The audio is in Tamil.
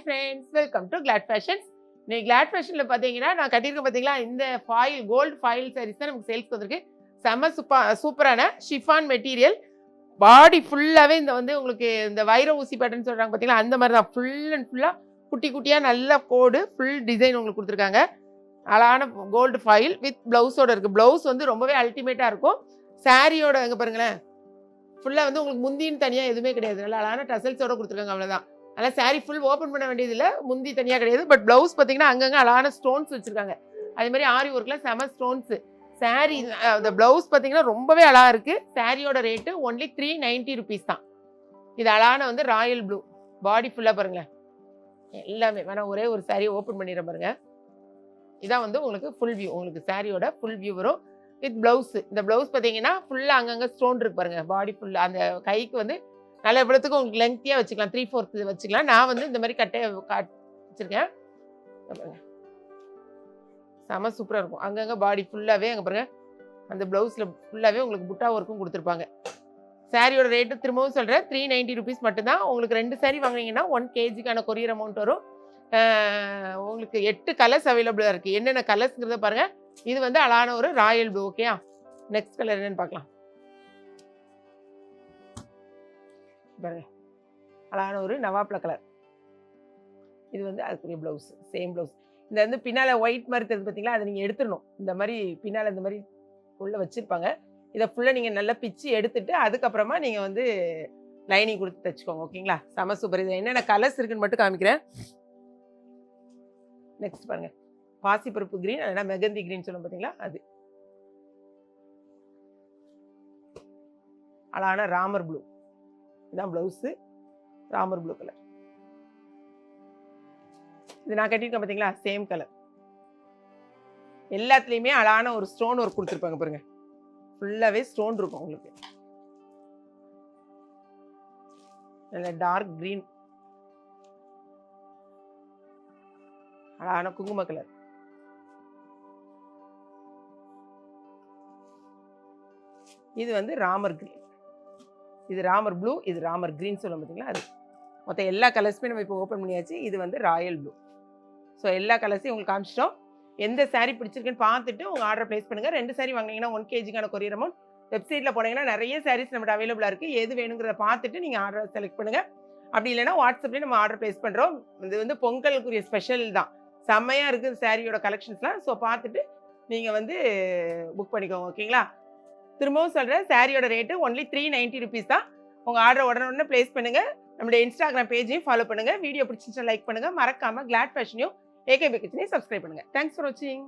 Friends, welcome to glad fashions. இன்னைக்கு கிளாட் ஃபேஷனில் பார்த்தீங்கன்னா நான் கட்டியிருக்கேன் பார்த்தீங்களா, இந்த ஃபாயில் கோல்டு ஃபாயில் சாரீஸ் தான் நமக்கு சேல்ஸ்க்கு வந்திருக்கு. செம்ம சூப்பரான ஷிஃபான் மெட்டீரியல். பாடி ஃபுல்லாகவே இந்த வந்து உங்களுக்கு இந்த வைர ஊசி பேட்டர்ன் சொல்கிறாங்க பார்த்தீங்களா, அந்த மாதிரி தான் ஃபுல் அண்ட் ஃபுல்லாக குட்டி குட்டியாக நல்ல கோடு ஃபுல் டிசைன் உங்களுக்கு கொடுத்துருக்காங்க. அழகான கோல்டு ஃபாயில் வித் ப்ளவுஸோடு இருக்குது. ப்ளவுஸ் வந்து ரொம்பவே அல்டிமேட்டாக இருக்கும். சாரியோட எங்கே பாருங்களேன், ஃபுல்லாக வந்து உங்களுக்கு முந்தின்னு தனியாக எதுவுமே கிடையாது. நல்லா அழகான டசல்ஸோடு கொடுத்துருக்காங்க, அவ்வளோதான். அதனால் சாரீ ஃபுல் ஓப்பன் பண்ண வேண்டியதில்லை, முந்தி தனியாக கிடையாது. பட் ப்ளவுஸ் பார்த்தீங்கன்னா அங்கங்கே அழகான ஸ்டோன்ஸ் வச்சுருக்காங்க. அதே மாதிரி ஆரி ஒர்க்கில் செம ஸ்டோன்ஸு. சாரீ அந்த ப்ளவுஸ் பார்த்தீங்கன்னா ரொம்பவே அழகாக இருக்குது. சாரியோட ரேட்டு ஒன்லி 390 rupees தான். இது அழகான வந்து ராயல் ப்ளூ. பாடி ஃபுல்லாக பாருங்களேன், எல்லாமே வேணால் ஒரே ஒரு சாரீ ஓப்பன் பண்ணிடுற பாருங்கள். இதான் வந்து உங்களுக்கு ஃபுல் வியூ, உங்களுக்கு சாரியோட ஃபுல் வியூ வரும் வித் ப்ளவுஸு. இந்த ப்ளவுஸ் பார்த்தீங்கன்னா ஃபுல்லாக அங்கங்கே ஸ்டோன் இருக்கு பாருங்கள். பாடி ஃபுல்லாக அந்த கைக்கு வந்து நல்ல எவ்வளோத்துக்கு உங்களுக்கு லெங்க்த்தியாக வச்சுக்கலாம், 3/4 வச்சுக்கலாம். நான் வந்து இந்த மாதிரி கட்டையை வச்சுருக்கேன். செம சூப்பராக இருக்கும். அங்கங்கே பாடி ஃபுல்லாகவே அங்கே பாருங்கள், அந்த ப்ளவுஸில் ஃபுல்லாகவே உங்களுக்கு புட்டா ஒர்க்கும் கொடுத்துருப்பாங்க. சாரியோட ரேட்டு திரும்பவும் சொல்கிறேன், 390 rupees மட்டும்தான். உங்களுக்கு 2 சாரீ வாங்கினீங்கன்னா 1 kgக்கான கொரியர் அமௌண்ட் வரும். உங்களுக்கு 8 கலர்ஸ் அவைலபிளாக இருக்குது. என்னென்ன கலர்ஸுங்கிறத பாருங்கள். இது வந்து அழகான ஒரு ராயல் ப்ளூ. ஓகேயா, நெக்ஸ்ட் கலர் என்னென்னு பார்க்கலாம் பாருங்க. அழகான ஒரு நவாப்ல கலர். இது வந்து அதுக்குரிய ப்ளவுஸ், சேம் ப்ளவுஸ். இந்த வந்து பின்னால் ஒயிட் மாதிரி தெரியுது பார்த்தீங்களா, அதை நீங்கள் எடுத்துடணும். இந்த மாதிரி பின்னால் இந்த மாதிரி உள்ளே வச்சுருப்பாங்க. இதை ஃபுல்லாக நீங்கள் நல்லா பிச்சு எடுத்துட்டு அதுக்கப்புறமா நீங்கள் வந்து லைனிங் கொடுத்து தைச்சிக்கோங்க. ஓகேங்களா, செம சூப்பர். இது என்னென்ன கலர்ஸ் இருக்குன்னு மட்டும் காமிக்கிறேன். நெக்ஸ்ட் பாருங்கள், பாசிப்பருப்பு கிரீன், அதனால் மெகந்தி கிரீன் சொல்லுவோம் பார்த்தீங்களா, அது. அழகான ராமர் ப்ளூ. இதுதான் ப்ளவுஸு, ராமர் ப்ளூ கலர். இது நான் கட்டியிருக்கேன் பார்த்தீங்களா, சேம் கலர். எல்லாத்துலேயுமே அழகான ஒரு ஸ்டோன் ஒர்க் கொடுத்துருப்பாங்க பாருங்க. ஃபுல்லாகவே ஸ்டோன் இருக்கும் உங்களுக்கு. நல்ல டார்க் க்ரீன், அழகான குங்கும கலர். இது வந்து ராமர் கிரீன், இது ராமர் ப்ளூ, இது ராமர் கிரீன் சொல்லுவோம் பார்த்தீங்களா, அது. மொத்தம் எல்லா கலர்ஸுமே நம்ம இப்போ ஓப்பன் பண்ணியாச்சு. இது வந்து ராயல் ப்ளூ. ஸோ எல்லா கலர்ஸையும் உங்களுக்கு காமிச்சிட்டோம். எந்த சாரீ பிடிச்சிருக்குன்னு பார்த்துட்டு உங்கள் ஆர்டர் ப்ளேஸ் பண்ணுங்கள். 2 சாரீ வாங்கினீங்கன்னா 1 kgக்கான கொரியர் அமௌண்ட். வெப்சைட்டில் போனீங்கன்னா நிறைய சாரீஸ் நம்மகிட்ட அவைலபிளாக இருக்குது. எது வேணுங்கிறத பார்த்துட்டு நீங்கள் ஆர்டர் செலக்ட் பண்ணுங்கள். அப்படி இல்லைன்னா வாட்ஸ்அப்லேயே நம்ம ஆர்டர் ப்ளேஸ் பண்ணுறோம். இது வந்து பொங்கலுக்குரிய ஸ்பெஷல் தான். செம்மையாக இருக்குது சாரியோட கலெக்ஷன்ஸ்லாம். ஸோ பார்த்துட்டு நீங்கள் வந்து புக் பண்ணிக்கோங்க. ஓகேங்களா, திரும்பவும் சொல்கிறேன், சாரியோட ரேட்டு ஒன்லி 390 rupees தான். உங்கள் ஆர்டர் உடனே ப்ளேஸ் பண்ணுங்கள். நம்மளுடைய இன்ஸ்டாகிராம் பேஜையும் ஃபாலோ பண்ணுங்கள். வீடியோ பிடிச்சிருந்தா லைக் பண்ணுங்கள். மறக்காமல் கிளாட் ஃபேஷனையும் ஏகேபி கிச்சனையும் சப்ஸ்கிரைப் பண்ணுங்கள். தேங்க்ஸ் ஃபார் வாட்சிங்.